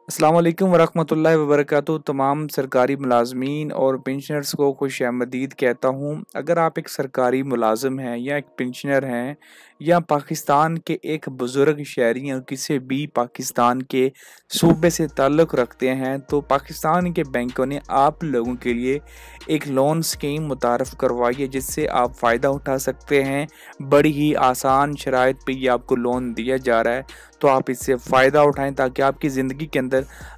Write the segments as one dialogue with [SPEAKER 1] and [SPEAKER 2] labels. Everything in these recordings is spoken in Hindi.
[SPEAKER 1] अस्सलाम वालेकुम वरहमतुल्लाहि वबरकातुहू। तमाम सरकारी मुलाजमीन और पेंशनर्स को खुशामदीद कहता हूँ। अगर आप एक सरकारी मुलाजिम हैं या एक पेंशनर हैं या पाकिस्तान के एक बुज़ुर्ग शहरी हैं, किसी भी पाकिस्तान के सूबे से ताल्लुक़ रखते हैं, तो पाकिस्तान के बैंकों ने आप लोगों के लिए एक लोन स्कीम मुतारफ़ करवाई है जिससे आप फ़ायदा उठा सकते हैं। बड़ी ही आसान शराइत पे ये आपको लोन दिया जा रहा है, तो आप इससे फ़ायदा उठाएँ ताकि आपकी ज़िंदगी के अंदर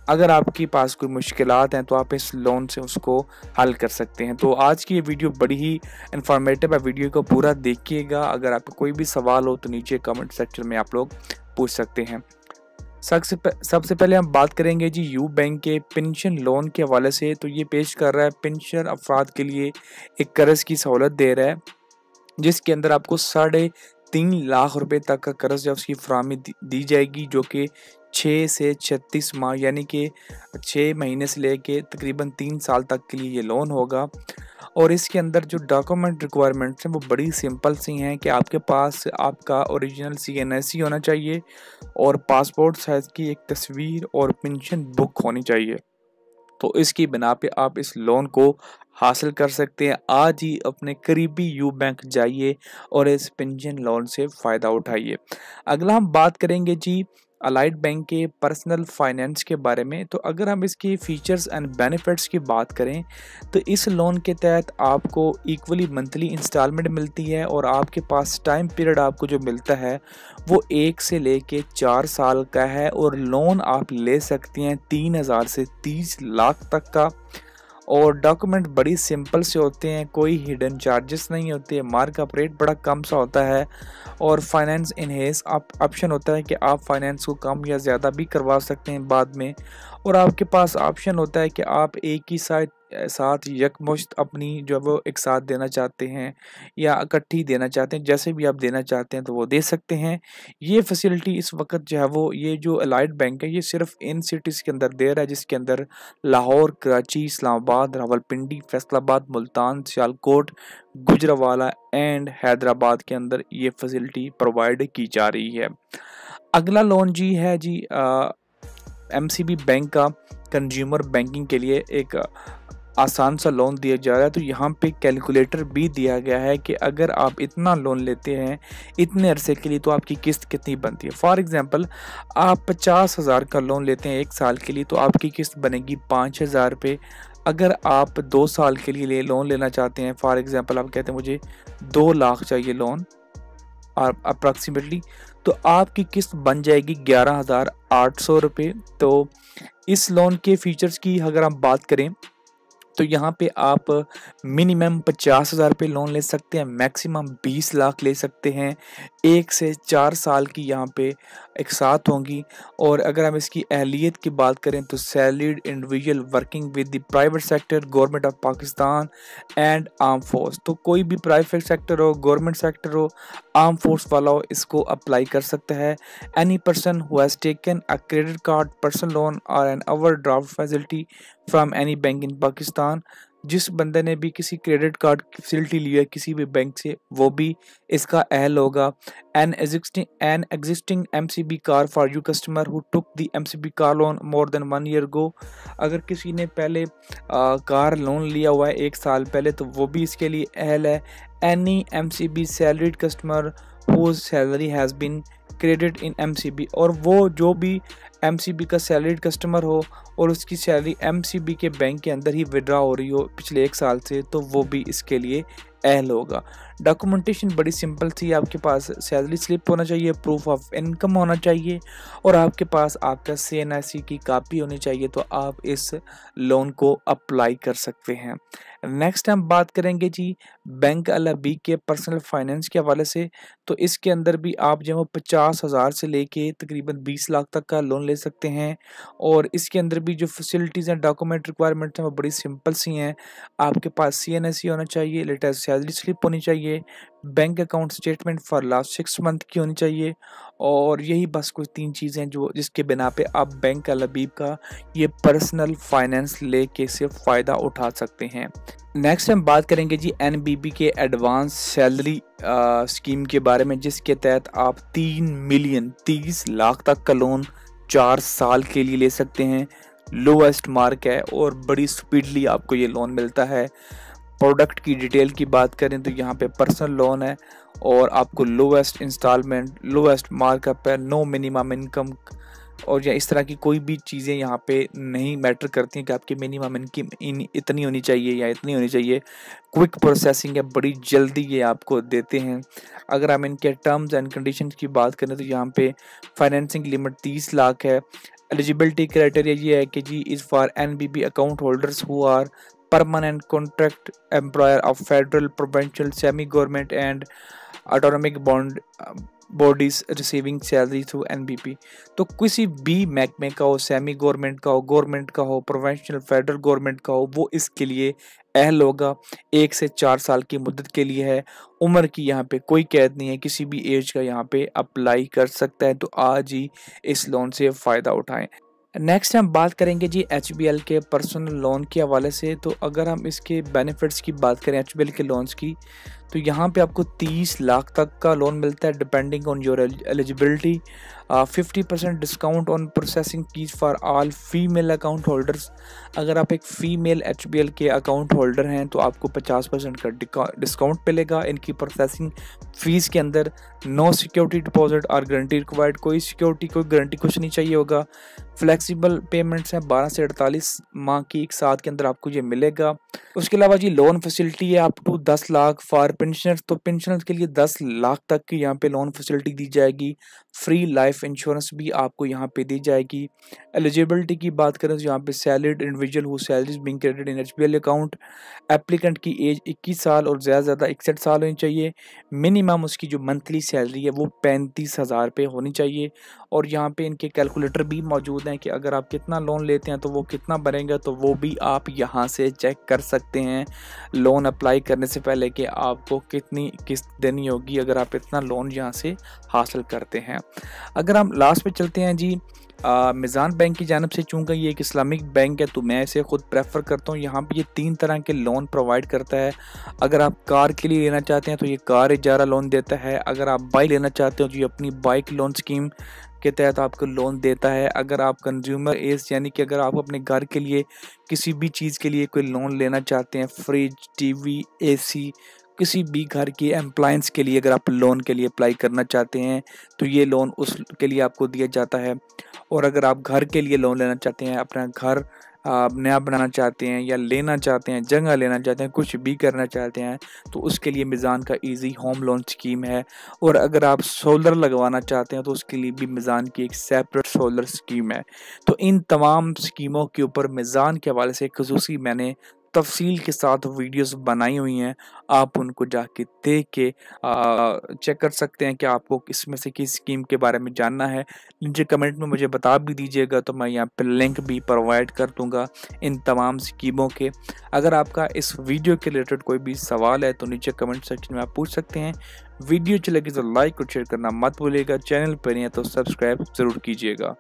[SPEAKER 1] अगर आपके पास कोई मुश्किलात हैं तो आप इस लोन से उसको हल कर सकते हैं। तो आज की ये वीडियो बड़ी ही इन्फॉर्मेटिव है, वीडियो को पूरा देखिएगा। अगर आपको कोई भी सवाल हो तो नीचे कमेंट सेक्शन में आप लोग पूछ सकते हैं। सबसे पहले हम बात करेंगे जी यू बैंक के पेंशन लोन के हवाले से। तो ये पेश कर रहा है पेंशन अफराद के लिए एक कर्ज़ की सहूलत दे रहा है जिसके अंदर आपको 3.5 लाख रुपए तक का कर्ज जो उसकी फराहमी दी जाएगी, जो कि 6 से 36 माह यानी कि 6 महीने से लेके तकरीबन 3 साल तक के लिए ये लोन होगा। और इसके अंदर जो डॉक्यूमेंट रिक्वायरमेंट्स हैं वो बड़ी सिंपल सी हैं कि आपके पास आपका ओरिजिनल CNSC होना चाहिए और पासपोर्ट साइज़ की एक तस्वीर और पेंशन बुक होनी चाहिए। तो इसकी बिना पे आप इस लोन को हासिल कर सकते हैं। आज ही अपने करीबी यू बैंक जाइए और इस पेंशन लोन से फ़ायदा उठाइए। अगला हम बात करेंगे जी अलाइड बैंक के पर्सनल फाइनेंस के बारे में। तो अगर हम इसके फीचर्स एंड बेनिफिट्स की बात करें तो इस लोन के तहत आपको इक्वली मंथली इंस्टॉलमेंट मिलती है और आपके पास टाइम पीरियड आपको जो मिलता है वो 1 से लेके 4 साल का है और लोन आप ले सकती हैं 3,000 से 30 लाख तक का। और डॉक्यूमेंट बड़ी सिंपल से होते हैं, कोई हिडन चार्जेस नहीं होते, मार्कअप रेट बड़ा कम सा होता है और फाइनेंस इनहेंस ऑप्शन होता है कि आप फाइनेंस को कम या ज़्यादा भी करवा सकते हैं बाद में। और आपके पास ऑप्शन होता है कि आप एक ही साथ यकमुश्त अपनी जो वो एक साथ देना चाहते हैं या इकट्ठी देना चाहते हैं, जैसे भी आप देना चाहते हैं तो वो दे सकते हैं। ये फैसिलिटी इस वक्त जो है वो ये जो अलाइड बैंक है ये सिर्फ इन सिटीज़ के अंदर दे रहा है, जिसके अंदर लाहौर, कराची, इस्लामाबाद, रावलपिंडी, फैसलाबाद, मुल्तान, सियालकोट, गुजरांवाला एंड हैदराबाद के अंदर ये फैसिलिटी प्रोवाइड की जा रही है। अगला लोन जी है जी MCB बैंक का कंज्यूमर बैंकिंग के लिए एक आसान सा लोन दिया जा रहा है। तो यहाँ पे कैलकुलेटर भी दिया गया है कि अगर आप इतना लोन लेते हैं इतने अरसे के लिए तो आपकी किस्त कितनी बनती है। फॉर एग्ज़ाम्पल आप 50,000 का लोन लेते हैं 1 साल के लिए तो आपकी किस्त बनेगी 5,000 रुपये। अगर आप 2 साल के लिए लोन लेना चाहते हैं, फॉर एग्ज़ाम्पल आप कहते हैं मुझे 2 लाख चाहिए लोन और अप्रॉक्सीमेटली, तो आपकी किस्त बन जाएगी 11,800 रुपये। तो इस लोन के फीचर्स की अगर हम बात करें तो यहाँ पे आप मिनिमम 50,000 रुपये लोन ले सकते हैं, मैक्सिमम 20 लाख ले सकते हैं। 1 से 4 साल की यहाँ पे एक साथ होंगी। और अगर हम इसकी अहलियत की बात करें तो salaried individual working with the private sector, government of Pakistan and arm force. तो कोई भी प्राइवेट सेक्टर हो, गवर्नमेंट सेक्टर हो, आर्म फोर्स वाला हो, इसको अप्लाई कर सकता है। Any person who has taken a credit card, personal loan और an overdraft facility from any bank in Pakistan, जिस बंदे ने भी किसी क्रेडिट कार्ड की फैसिलिटी ली है किसी भी बैंक से वो भी इसका अहल होगा। An existing MCB car for you customer who took the MCB car loan more than 1 year go. अगर किसी ने पहले कार लोन लिया हुआ है 1 साल पहले तो वो भी इसके लिए अहल है। Any MCB salaried customer whose salary has been credit in MCB, और वो जो भी MCB का सैलरीड कस्टमर हो और उसकी सैलरी MCB के बैंक के अंदर ही विड्रा हो रही हो पिछले 1 साल से, तो वो भी इसके लिए अहल होगा। डॉक्यूमेंटेशन बड़ी सिंपल थी, आपके पास सैलरी स्लिप होना चाहिए, प्रूफ ऑफ इनकम होना चाहिए और आपके पास आपका CNSC की कापी होनी चाहिए, तो आप इस लोन को अप्लाई कर सकते हैं। नेक्स्ट हम बात करेंगे जी बैंक अल-बी के पर्सनल फाइनेंस के हवाले से। तो इसके अंदर भी आप जो 50,000 से लेके तकरीबन 20 लाख तक का लोन ले सकते हैं और इसके अंदर भी जो फैसिलिटीज़ हैं, डॉक्यूमेंट रिक्वायरमेंट्स हैं वो बड़ी सिंपल सी हैं। आपके पास CNSC होना चाहिए, लेटेस्ट सैलरी स्लिप होनी चाहिए, bank account statement for last 6 month की होनी चाहिए और यही बस कुछ 3 चीज़ें हैं जो जिसके बिना पे आप बैंक अल-बी का ये पर्सनल फाइनेंस लेके से फ़ायदा उठा सकते हैं। नेक्स्ट हम बात करेंगे जी NBB के एडवांस सैलरी स्कीम के बारे में, जिसके तहत आप 3 मिलियन 30 लाख तक का लोन 4 साल के लिए ले सकते हैं। लोएस्ट मार्क है और बड़ी स्पीडली आपको ये लोन मिलता है। प्रोडक्ट की डिटेल की बात करें तो यहाँ पे पर्सनल लोन है और आपको लोएस्ट इंस्टॉलमेंट, लोएस्ट मार्कअप है, नो मिनिमम इनकम और या इस तरह की कोई भी चीज़ें यहाँ पे नहीं मैटर करती हैं कि आपकी मिनिमम इनकम इतनी होनी चाहिए या इतनी होनी चाहिए। क्विक प्रोसेसिंग है, बड़ी जल्दी ये आपको देते हैं। अगर हम इनके टर्म्स एंड कंडीशंस की बात करें तो यहाँ पे फाइनेंसिंग लिमिट 30 लाख है। एलिजिबिलिटी क्राइटेरिया ये है कि जी is for NBB account holders who are permanent contract employer of federal, provincial, semi-government and autonomic bodies receiving salary through NBP। तो किसी भी महकमे का हो, सेमी गवर्नमेंट का हो, गवर्नमेंट का हो, प्रोविंशियल, फेडरल गवर्नमेंट का हो, वो इसके लिए अहल होगा। 1 से 4 साल की मुद्दत के लिए है। उम्र की यहाँ पे कोई कैद नहीं है, किसी भी एज का यहाँ पे अप्लाई कर सकता है। तो आज ही इस लोन से फ़ायदा उठाएं। नेक्स्ट हम बात करेंगे जी HBL के पर्सनल लोन के हवाले से। तो अगर हम इसके बेनिफिट्स की बात करें HBL के लोन्स की, तो यहाँ पे आपको 30 लाख तक का लोन मिलता है depending on your eligibility. 50% discount on processing fees for all female account holders. अगर आप एक फ़ीमेल HBL के अकाउंट होल्डर हैं तो आपको 50% का डिस्काउंट मिलेगा इनकी प्रोसेसिंग फ़ीस के अंदर। नो सिक्योरिटी डिपॉजिट और गारंटी रिक्वायर्ड, कोई सिक्योरिटी कोई गारंटी कुछ नहीं चाहिए होगा। फ्लेक्सिबल पेमेंट्स हैं, 12 से 48 माह की एक साथ के अंदर आपको ये मिलेगा। उसके अलावा जी लोन फैसिलिटी है up to 10 lakh for pensioners. तो पेंशनर्स के लिए 10 लाख तक की यहाँ पे लोन फैसिलिटी दी जाएगी। फ्री लाइफ इंश्योरेंस भी आपको यहाँ पे दी जाएगी। एलिजिबिलिटी की बात करें तो यहाँ पे salaried individual who salaries being credited in HBL account. Applicant की एज 21 साल और ज़्यादा 61 साल होनी चाहिए। मिनिमम उसकी जो मंथली सैलरी है वो 35,000 रुपये होनी चाहिए। और यहाँ पे इनके कैलकुलेटर भी मौजूद हैं कि अगर आप कितना लोन लेते हैं तो वो कितना बनेगा, तो वो भी आप यहाँ से चेक कर सकते हैं लोन अप्लाई करने से पहले कि आपको कितनी किस्त देनी होगी अगर आप इतना लोन यहाँ से हासिल करते हैं। अगर हम लास्ट पे चलते हैं जी मिज़ान बैंक की जानिब से, चूँकि ये एक इस्लामिक बैंक है तो मैं इसे ख़ुद प्रेफर करता हूँ। यहाँ पे ये 3 तरह के लोन प्रोवाइड करता है। अगर आप कार के लिए लेना चाहते हैं तो ये कार इजारा लोन देता है। अगर आप बाइक लेना चाहते हो तो ये अपनी बाइक लोन स्कीम के तहत आपको लोन देता है। अगर आप कंज्यूमर एज यानी कि अगर आप अपने घर के लिए किसी भी चीज़ के लिए कोई लोन लेना चाहते हैं, फ्रिज, TV, AC, किसी भी घर की एम्प्लायंस के लिए अगर आप लोन के लिए अप्लाई करना चाहते हैं तो ये लोन उसके लिए आपको दिया जाता है। और अगर आप घर के लिए लोन लेना चाहते हैं, अपना घर नया बनाना चाहते हैं या लेना चाहते हैं, जगह लेना चाहते हैं, कुछ भी करना चाहते हैं, तो उसके लिए मिज़ान का इजी होम लोन स्कीम है। और अगर आप सोलर लगवाना चाहते हैं तो उसके लिए भी मिज़ान की एक सेपरेट सोलर स्कीम है। तो इन तमाम स्कीमों के ऊपर मिज़ान के हवाले से ख़ुसूसी मैंने तफसील के साथ वीडियोस बनाई हुई हैं। आप उनको जाके देख के चेक कर सकते हैं कि आपको इसमें से किस स्कीम के बारे में जानना है। नीचे कमेंट में मुझे बता भी दीजिएगा तो मैं यहाँ पे लिंक भी प्रोवाइड कर दूँगा इन तमाम स्कीमों के। अगर आपका इस वीडियो के रिलेटेड कोई भी सवाल है तो नीचे कमेंट सेक्शन में आप पूछ सकते हैं। वीडियो अच्छी लगी तो लाइक और शेयर करना मत भूलिएगा। चैनल पर नहीं है तो सब्सक्राइब ज़रूर कीजिएगा।